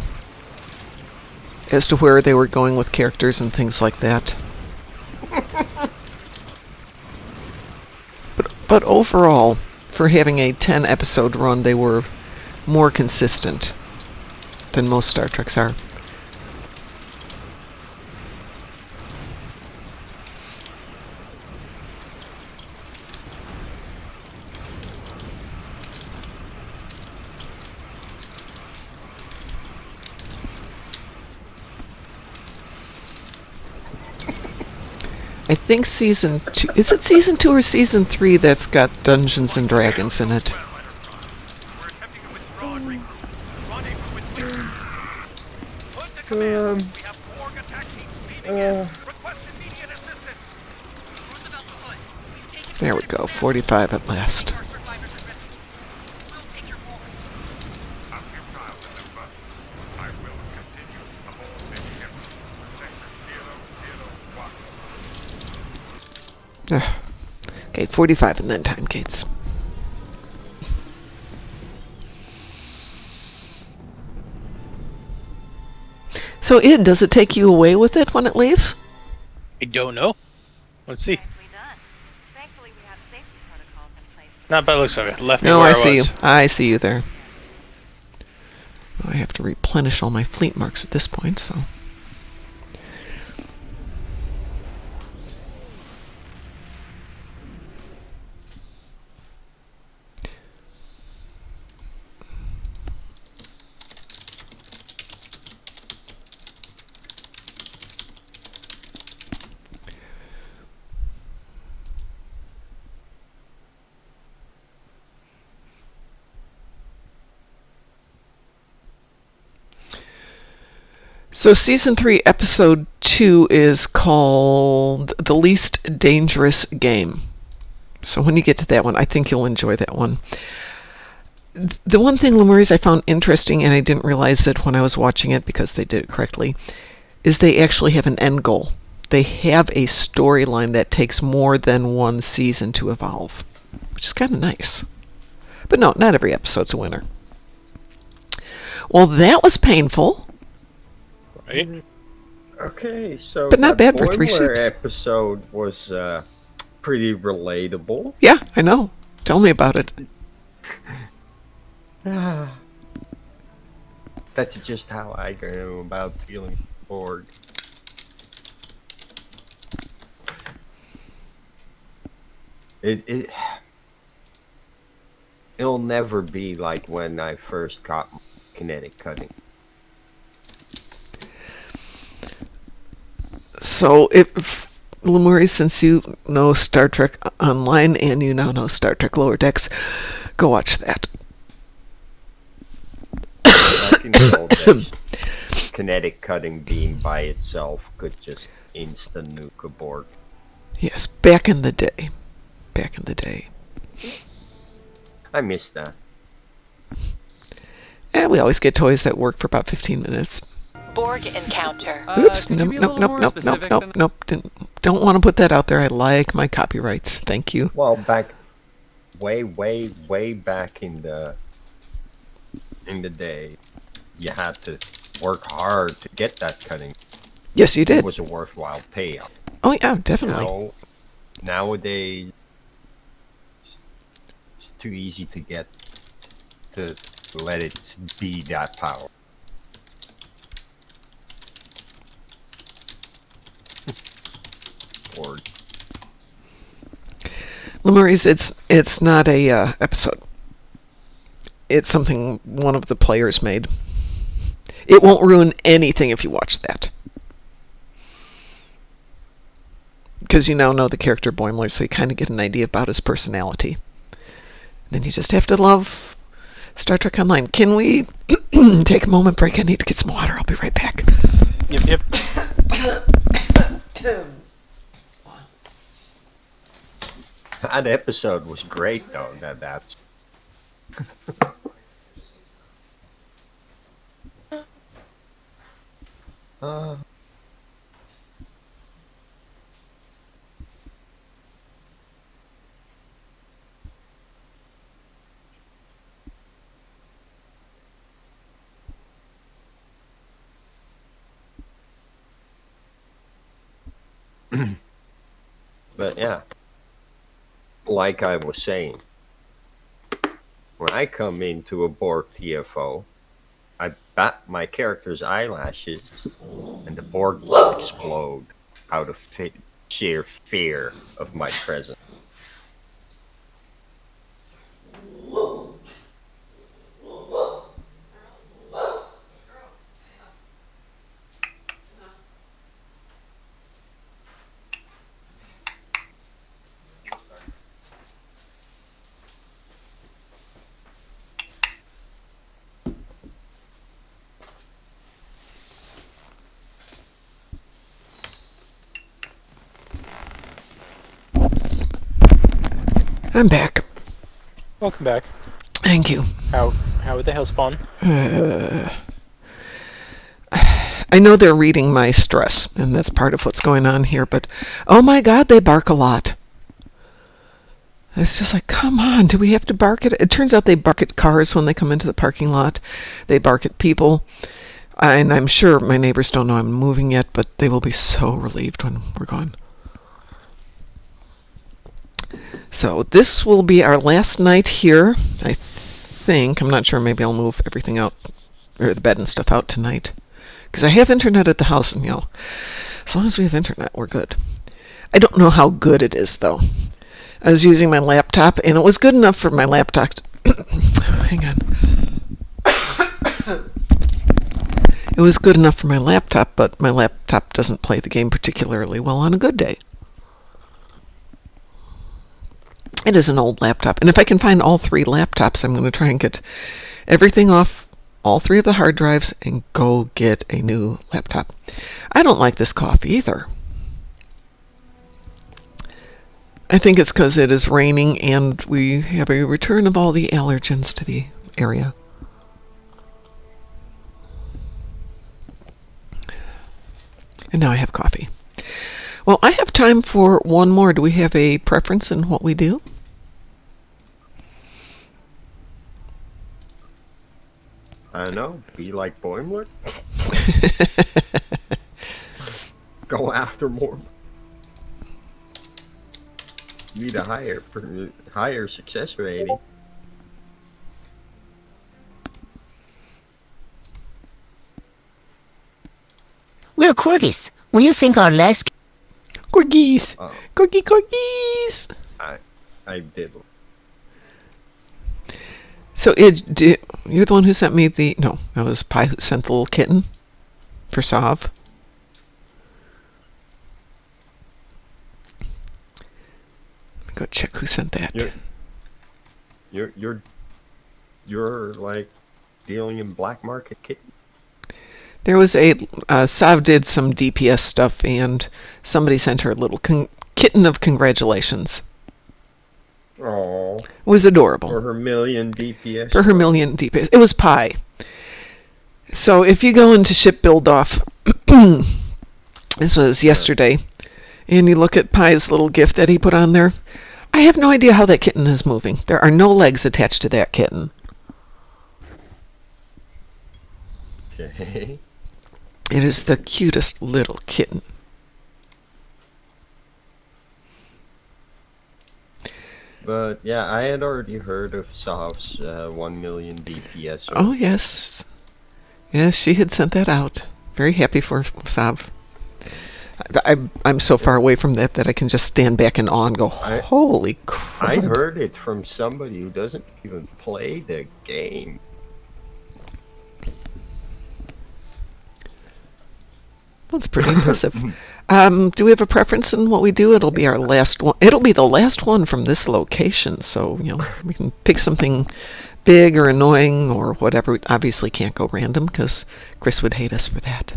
as to where they were going with characters and things like that. But overall, for having a 10 episode run, they were more consistent than most Star Treks are. I think season 2... Is it season 2 or season 3 that's got Dungeons and Dragons in it? We're attempting to withdraw and regroup. Rendezvous with Clear. Put to command. We have Borg attack teams leaving in. Request immediate assistance. There we go, 45 at last. After trial, remember, I will continue to hold the ship. Sector 001. Okay, 45 and then time gates. So, Id, does it take you away with it when it leaves? I don't know. Let's see. Nicely done. Thankfully, we have safety protocols in place. Not by the looks of it. Left me No, where I I see you. was. I see you there. I have to replenish all my fleet marks at this point, so... So season 3, episode 2 is called The Least Dangerous Game. So when you get to that one, I think you'll enjoy that one. The one thing, Lemurians, I found interesting, and I didn't realize it when I was watching it because they did it correctly, is they actually have an end goal. They have a storyline that takes more than one season to evolve, which is kind of nice. But no, not every episode's a winner. Well, that was painful. Right? Okay, so But not that bad for 3 boiler ships. episode was pretty relatable. Yeah, I know. Tell me about it. That's just how I go about feeling bored. It'll never be like when I first got kinetic cutting. So, if Lemuri, since you know Star Trek Online and you now know Star Trek Lower Decks, go watch that. Back in the old days, kinetic cutting beam by itself could just instant nuke a Borg. Yes, back in the day. Back in the day. I miss that. And we always get toys that work for about 15 minutes. Borg encounter. Oops, could you nope, be a nope, little nope, more nope, specific nope, than- nope, nope. Don't want to put that out there. I like my copyrights. Thank you. Well, back way back in the in the day, you had to work hard to get that cutting. Yes, you It did. was a worthwhile payout. Oh yeah, definitely. Nowadays, it's too easy to get to let it be that power. Or Lemurys, it's not a episode. It's something one of the players made. It won't ruin anything if you watch that. Because you now know the character Boimler, so you kind of get an idea about his personality. Then you just have to love Star Trek Online. Can we take a moment break? I need to get some water. I'll be right back. Yep. that episode was great, though. That's But yeah, like I was saying, when I come into a Borg TFO, I bat my character's eyelashes, and the Borg will explode out of sheer fear of my presence. I'm back. Welcome back. Thank you. How would the Hellspawn? I know they're reading my stress, and that's part of what's going on here, but oh my god, they bark a lot. It's just like, come on, do we have to bark at it? It turns out they bark at cars when they come into the parking lot. They bark at people. And I'm sure my neighbors don't know I'm moving yet, but they will be so relieved when we're gone. So this will be our last night here, I think. I'm not sure. Maybe I'll move everything out, or the bed and stuff out tonight. Because I have internet at the house, and, as long as we have internet, we're good. I don't know how good it is, though. I was using my laptop, and it was good enough for my laptop. Hang on. It was good enough for my laptop, but my laptop doesn't play the game particularly well on a good day. It is an old laptop, and if I can find all 3 laptops, I'm going to try and get everything off all 3 of the hard drives and go get a new laptop. I don't like this cough either. I think it's because it is raining and we have a return of all the allergens to the area. And now I have coffee. Well, I have time for one more. Do we have a preference in what we do? I don't know. Be like Boimler? Go after more. Need a higher success rating. We're Corgis. When you think our last... Corgis! Oh. Corgis! I did. So you're the one who sent me the... No, that was Pi who sent the little kitten for Sav. Let me go check who sent that. You're like dealing in black market kittens. There was Sav did some DPS stuff, and somebody sent her a little kitten of congratulations. Oh. It was adorable. For her million DPS. For her million DPS. It was Pi. So if you go into ship build off, this was yesterday, and you look at Pi's little gift that he put on there, I have no idea how that kitten is moving. There are no legs attached to that kitten. Okay. It is the cutest little kitten. But yeah, I had already heard of Sov's 1 million DPS. Oh, yes. Yes, she had sent that out. Very happy for Sav. I'm so far away from that I can just stand back in awe and go, holy crap. I heard it from somebody who doesn't even play the game. That's pretty impressive. Do we have a preference in what we do? It'll be our last one. It'll be the last one from this location, so we can pick something big or annoying or whatever. We obviously can't go random because Chris would hate us for that.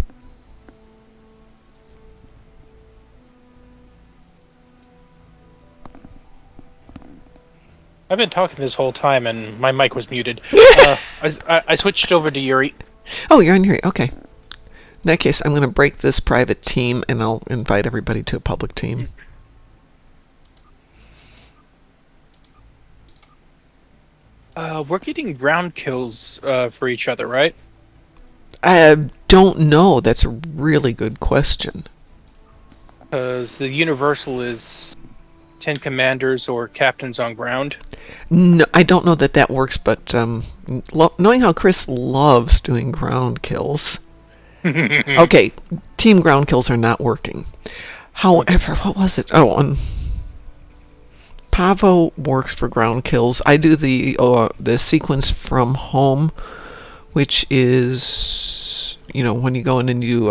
I've been talking this whole time and my mic was muted. I switched over to Yuri. Oh, you're on Yuri. Okay. In that case, I'm going to break this private team and I'll invite everybody to a public team. We're getting ground kills for each other, right? I don't know. That's a really good question. Because the universal is 10 commanders or captains on ground. No, I don't know that works, but knowing how Chris loves doing ground kills... Okay, team ground kills are not working. However, what was it? Oh, Pavo works for ground kills. I do the sequence from home, which is when you go in and you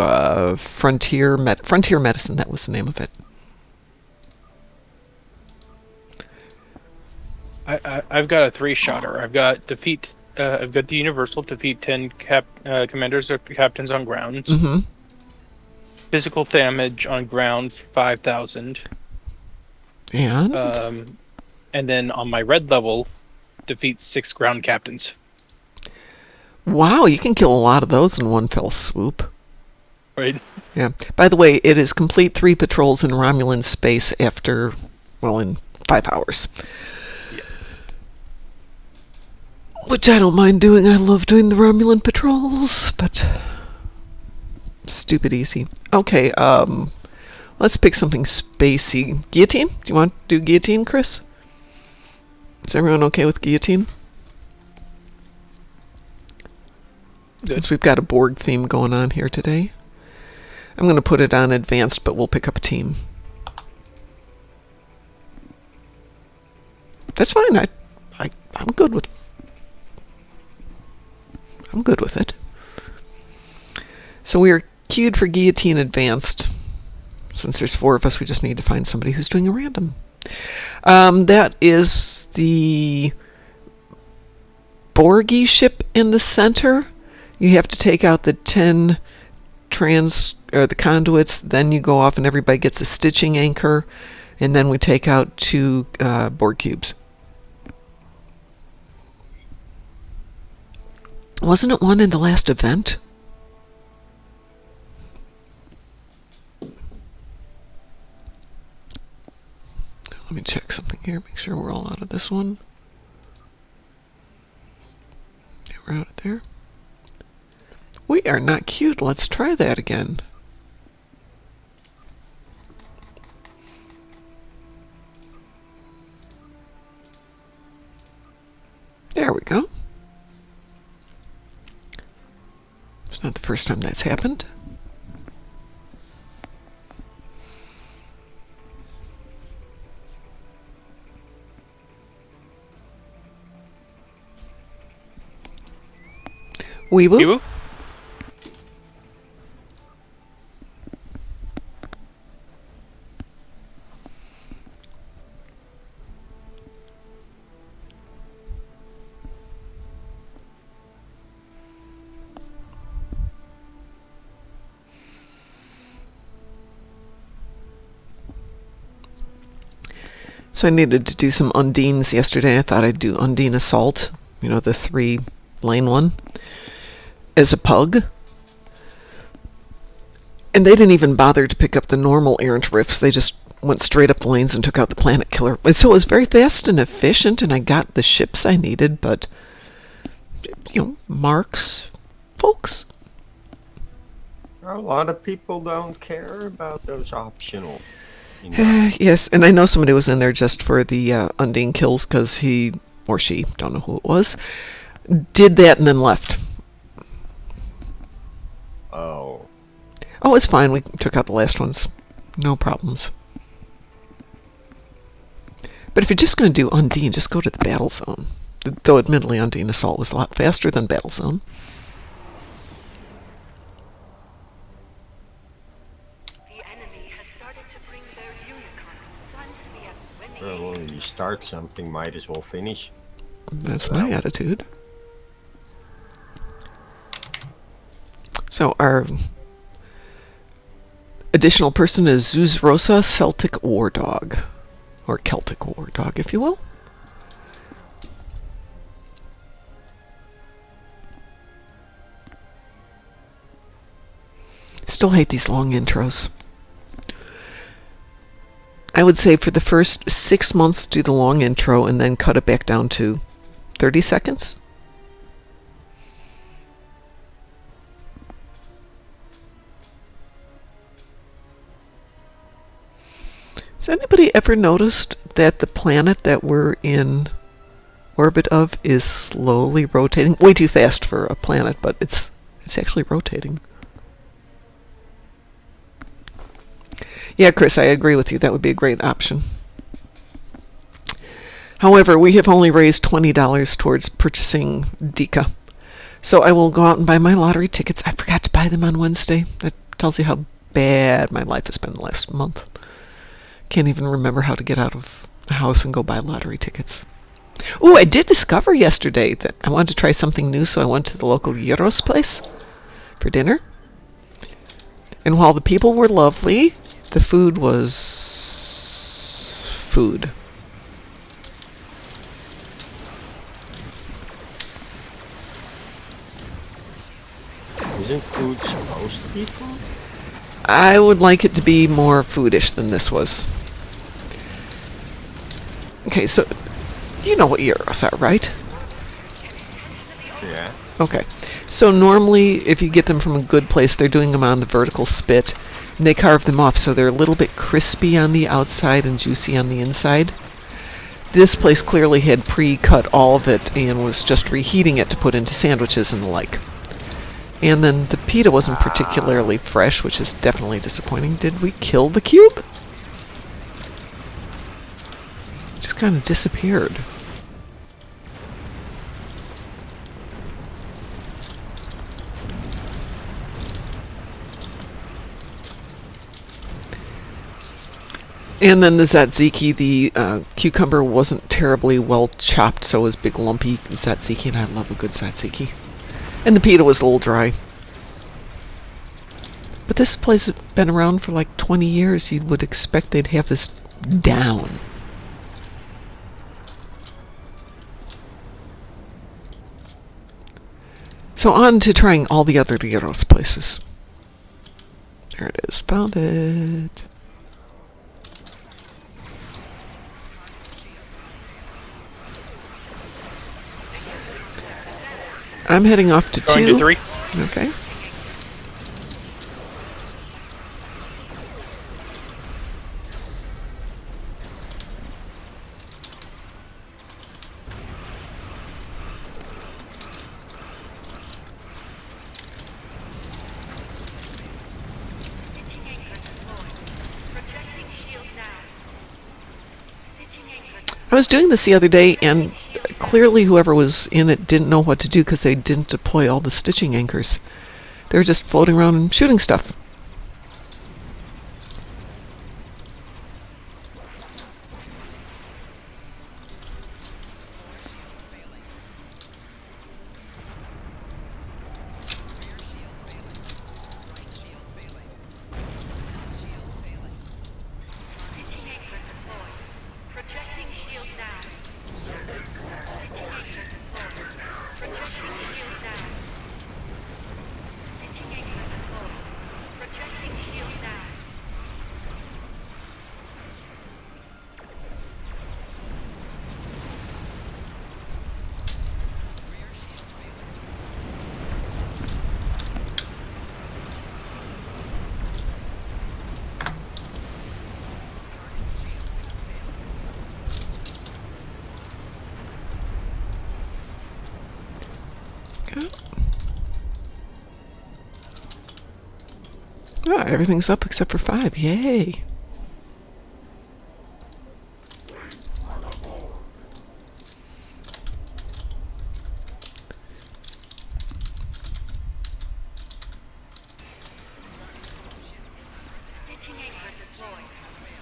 Frontier Medicine. That was the name of it. I've got a 3-shotter. I've got the universal, defeat 10 commanders or captains on ground. Mm-hmm. Physical damage on ground 5,000. And then on my red level, defeat 6 ground captains. Wow, you can kill a lot of those in one fell swoop. Right. Yeah. By the way, it is complete 3 patrols in Romulan space in 5 hours. Which I don't mind doing. I love doing the Romulan patrols, but stupid easy. Okay, let's pick something spacey. Guillotine? Do you want to do guillotine, Chris? Is everyone okay with guillotine? Good. Since we've got a Borg theme going on here today. I'm going to put it on advanced, but we'll pick up a team. That's fine. I'm good with it. So we are queued for Guillotine Advanced. Since there's 4 of us, we just need to find somebody who's doing a random. That is the Borgie ship in the center. You have to take out the 10 the conduits, then you go off and everybody gets a stitching anchor, and then we take out 2 Borg cubes. Wasn't it one in the last event? Let me check something here, make sure we're all out of this one. Yeah, we're out of there. We are not queued. Let's try that again. There we go. It's not the first time that's happened. Weeboo? You? So I needed to do some Undines yesterday. I thought I'd do Undine Assault, the 3-lane one, as a pug. And they didn't even bother to pick up the normal errant riffs. They just went straight up the lanes and took out the planet killer. And so it was very fast and efficient, and I got the ships I needed, but, marks, folks. A lot of people don't care about those optional. You know. Yes, and I know somebody was in there just for the Undine kills because he or she, don't know who it was, did that and then left. Oh. Oh, it's fine. We took out the last ones. No problems. But if you're just going to do Undine, just go to the battle zone. Though admittedly Undine Assault was a lot faster than battle zone. The enemy has started to bring their unicorn. Once we have winning. Well, when you start something, might as well finish. That's my attitude. So our additional person is Zuzrosa, Celtic War Dog. Or Celtic War Dog, if you will. Still hate these long intros. I would say for the first 6 months do the long intro and then cut it back down to 30 seconds. Has anybody ever noticed that the planet that we're in orbit of is slowly rotating? Way too fast for a planet, but it's actually rotating. Yeah, Chris, I agree with you. That would be a great option. However, we have only raised $20 towards purchasing Dika. So I will go out and buy my lottery tickets. I forgot to buy them on Wednesday. That tells you how bad my life has been the last month. Can't even remember how to get out of the house and go buy lottery tickets. Ooh, I did discover yesterday that I wanted to try something new, so I went to the local gyros place for dinner. And while the people were lovely, the food was food. Isn't food supposed to be food? I would like it to be more foodish than this was. Okay, so you know what gyros are, right? Yeah. Okay. So normally, if you get them from a good place, they're doing them on the vertical spit, and they carve them off so they're a little bit crispy on the outside and juicy on the inside. This place clearly had pre-cut all of it and was just reheating it to put into sandwiches and the like. And then the pita wasn't particularly fresh, which is definitely disappointing. Did we kill the cube? It just kind of disappeared. And then the tzatziki, the cucumber wasn't terribly well chopped, so it was big lumpy tzatziki, and I love a good tzatziki. And the pita was a little dry. But this place has been around for like 20 years. You would expect they'd have this down. So on to trying all the other gyros places. There it is. Found it. I'm heading off to Going 2. to 3. Okay. Stitching anchor deployed. Projecting shield now. Stitching anchor deployed. I was doing this the other day, and clearly whoever was in it didn't know what to do because they didn't deploy all the stitching anchors. They were just floating around and shooting stuff. Stitching anchor deployed. Projecting shield now. Stitching anchor deployed. Projecting shield now. Stitching anchor deployed. Ah, everything's up except for 5. Yay. Stitching anchor deployed.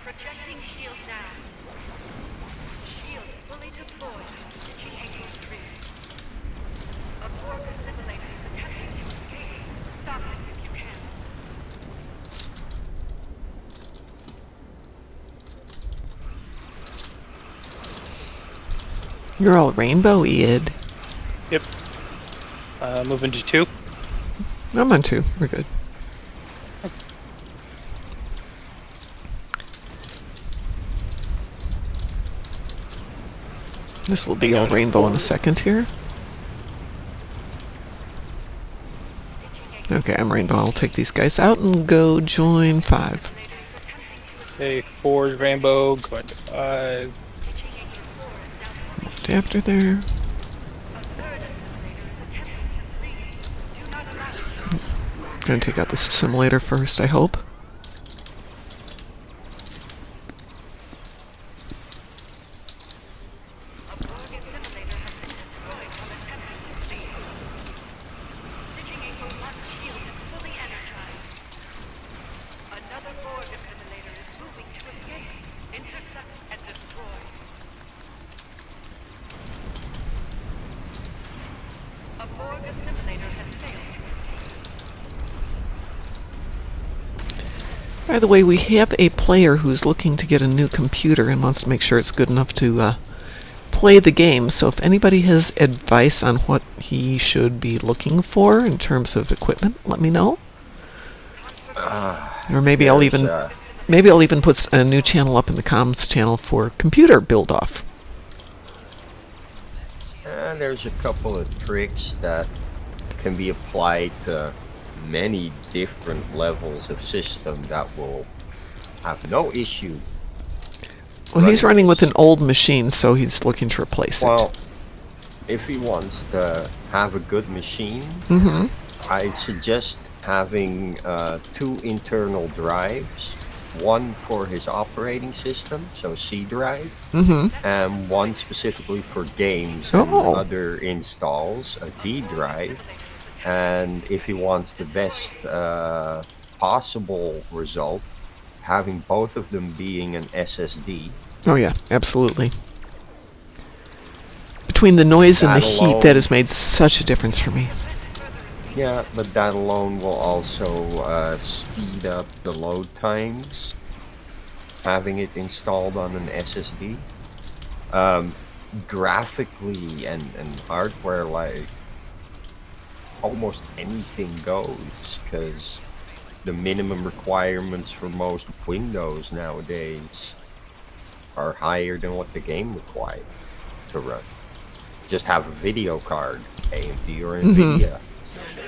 Projecting shield now. Shield fully deployed. Stitching anchor 3. A Borg assimilator is attempting to escape. Stop it if you can. You're all rainbow, Ed. Yep. Moving to 2. I'm on 2. We're good. This will be all rainbow in a second here. Okay, I'm rainbow. I'll take these guys out and go join 5. Okay, 4 is rainbow, going to 5. After there. Gonna take out this assimilator first, I hope. Another Borg assimilator is moving to escape. Intercept and destroy. A Borg assimilator has failed to escape. By the way, we have a player who's looking to get a new computer and wants to make sure it's good enough to play the game. So if anybody has advice on what he should be looking for in terms of equipment, let me know. Or maybe I'll even put a new channel up in the comms channel for computer build off. There's a couple of tricks that can be applied to many different levels of system that will have no issue. Well, he's running with an old machine, so he's looking to replace Well, it. if he wants to have a good machine, I'd suggest having 2 internal drives. One for his operating system, so C drive, and one specifically for games and other installs, a D drive. And if he wants the best possible result, having both of them being an SSD. Oh yeah, absolutely. Between the noise and the heat, that has made such a difference for me. Yeah, but that alone will also speed up the load times, having it installed on an SSD. Graphically and hardware, like, almost anything goes, because the minimum requirements for most Windows nowadays are higher than what the game required to run. Just have a video card, AMD or NVIDIA.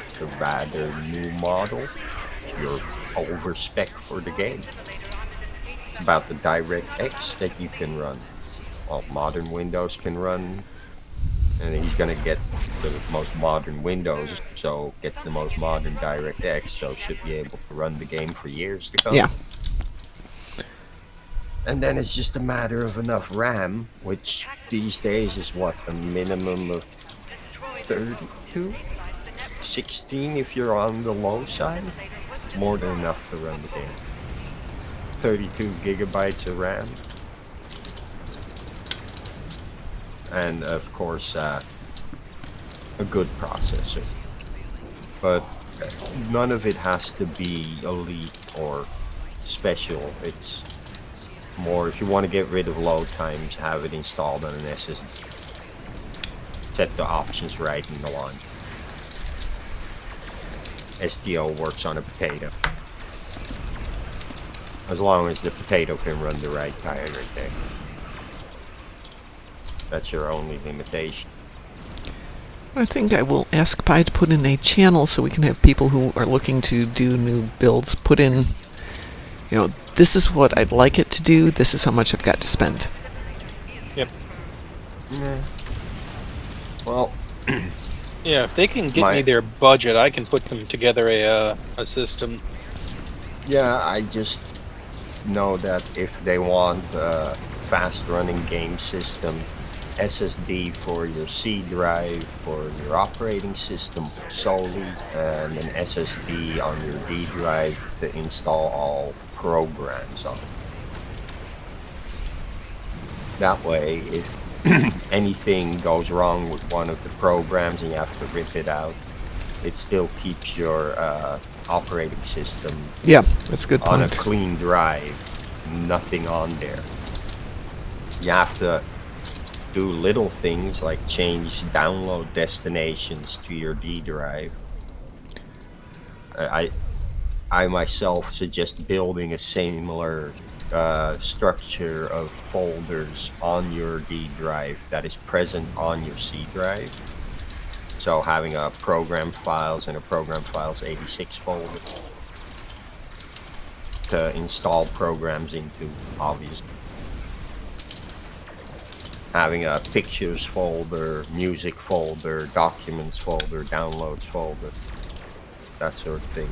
It's a rather new model. You're over spec for the game. It's about the DirectX that you can run. Well, modern Windows can run, and he's gonna get the most modern Windows, so gets the most modern DirectX, so should be able to run the game for years to come. Yeah. And then it's just a matter of enough RAM, which these days is what, a minimum of 32? 16 if you're on the low side? More than enough to run the game. 32 gigabytes of RAM. And of course, a good processor. But none of it has to be elite or special. It's more, if you want to get rid of load times, have it installed on an SSD. Set the options right in the launch. STO works on a potato. As long as the potato can run the right time right there. That's your only limitation. I think I will ask Pi to put in a channel so we can have people who are looking to do new builds put in, you know, this is what I'd like it to do, this is how much I've got to spend. Yep. Yeah. Well, Yeah, if they can get me their budget, I can put them together a system. Yeah, I just know that if they want a fast running game system, SSD for your C drive for your operating system solely, and an SSD on your D drive to install all programs on. That way, if anything goes wrong with one of the programs and you have to rip it out, it still keeps your operating system Yeah, that's a good on a point. clean drive, nothing on there. You have to do little things like change download destinations to your D drive. I I myself suggest building a similar structure of folders on your D drive that is present on your C drive. So having a program files and a program files 86 folder to install programs into, obviously. Having a pictures folder, music folder, documents folder, downloads folder, that sort of thing.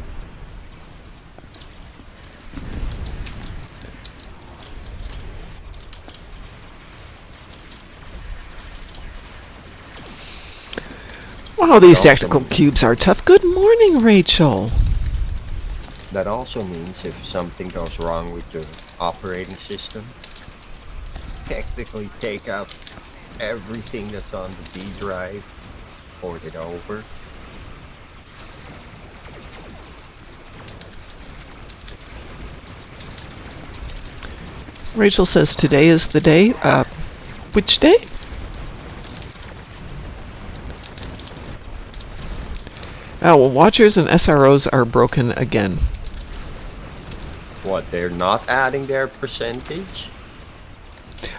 Wow, these Also tactical cubes are tough. Good morning, Rachel. That also means if something goes wrong with your operating system, technically take out everything that's on the D drive, port it over. Rachel says today is the day. Which day? Oh, well, watchers and SROs are broken again. What, they're not adding their percentage?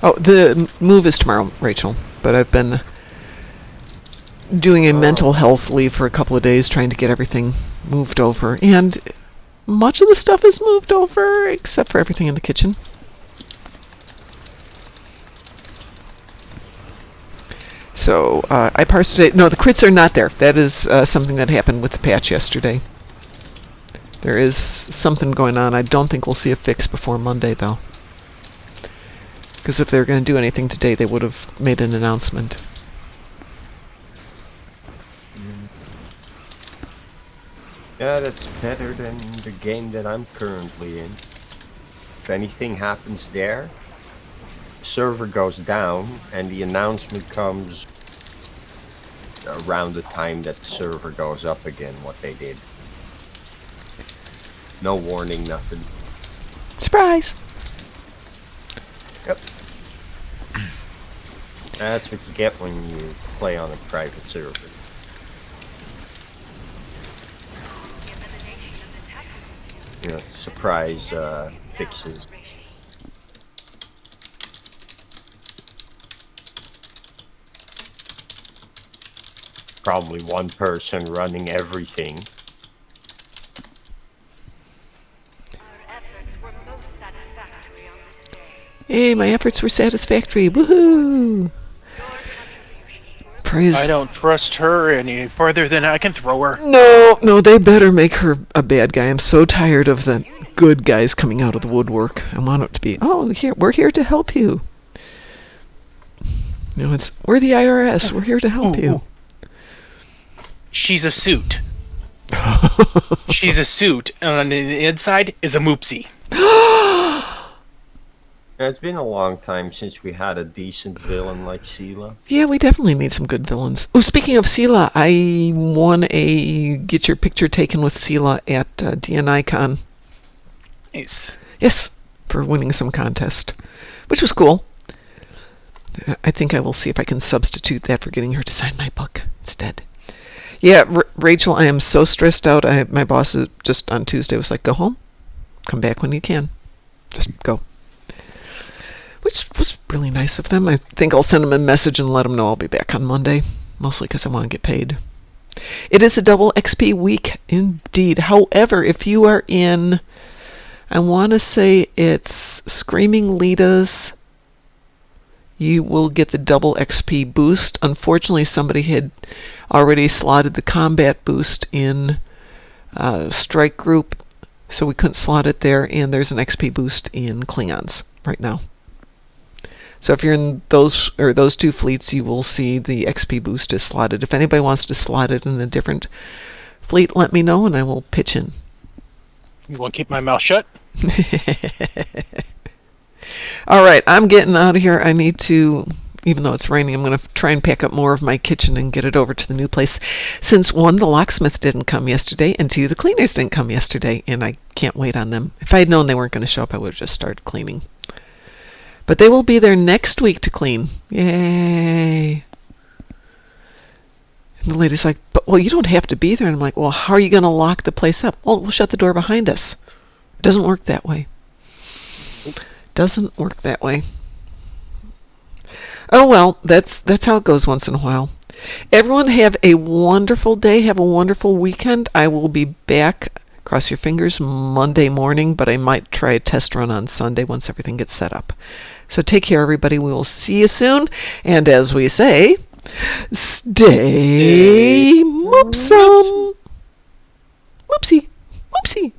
Oh, the move is tomorrow, Rachel. But I've been doing a mental health leave for a couple of days trying to get everything moved over. And much of the stuff is moved over, except for everything in the kitchen. So, I parsed it. No, the crits are not there. That is something that happened with the patch yesterday. There is something going on. I don't think we'll see a fix before Monday, though. Because if they were going to do anything today, they would have made an announcement. Yeah, that's better than the game that I'm currently in. If anything happens there, server goes down and the announcement comes around the time that the server goes up again, what they did. No warning, nothing. Surprise! Yep. That's what you get when you play on a private server. The elimination of the tactical cube. Yeah, surprise fixes. Probably one person running everything. Our efforts were most satisfactory on this day. Hey, my efforts were satisfactory. Woohoo! Your contributions were Praise. I don't trust her any further than I can throw her. No, they better make her a bad guy. I'm so tired of the good guys coming out of the woodwork. I want it to be, we're here to help you. No, we're the IRS. We're here to help you. She's a suit. She's a suit, and on the inside is a Moopsy. Yeah, it's been a long time since we had a decent villain like Sela. Yeah, we definitely need some good villains. Oh, speaking of Sela, I won a get your picture taken with Sela at DNICon. Nice. Yes, for winning some contest, which was cool. I think I will see if I can substitute that for getting her to sign my book instead. Yeah, Rachel, I am so stressed out. My boss just on Tuesday was like, go home. Come back when you can. Just go. Which was really nice of them. I think I'll send them a message and let them know I'll be back on Monday. Mostly because I want to get paid. It is a double XP week indeed. However, if you are in, I want to say it's Screaming Lita's, you will get the double XP boost. Unfortunately, somebody had already slotted the combat boost in Strike Group, So we couldn't slot it there, and there's an XP boost in Klingons right now. So if you're in those two fleets, you will see the XP boost is slotted. If anybody wants to slot it in a different fleet, let me know and I will pitch in. You want to keep my mouth shut? All right, I'm getting out of here. I need to, even though it's raining, I'm going to try and pack up more of my kitchen and get it over to the new place. Since 1, the locksmith didn't come yesterday, and 2, the cleaners didn't come yesterday, and I can't wait on them. If I had known they weren't going to show up, I would have just started cleaning. But they will be there next week to clean. Yay. And the lady's like, well, you don't have to be there. And I'm like, well, how are you going to lock the place up? Well, we'll shut the door behind us. It doesn't work that way. Doesn't work that way. Oh, well, that's how it goes once in a while. Everyone have a wonderful day. Have a wonderful weekend. I will be back, cross your fingers, Monday morning, but I might try a test run on Sunday once everything gets set up. So take care, everybody. We will see you soon. And as we say, stay moopsome. Moopsy. Moopsy.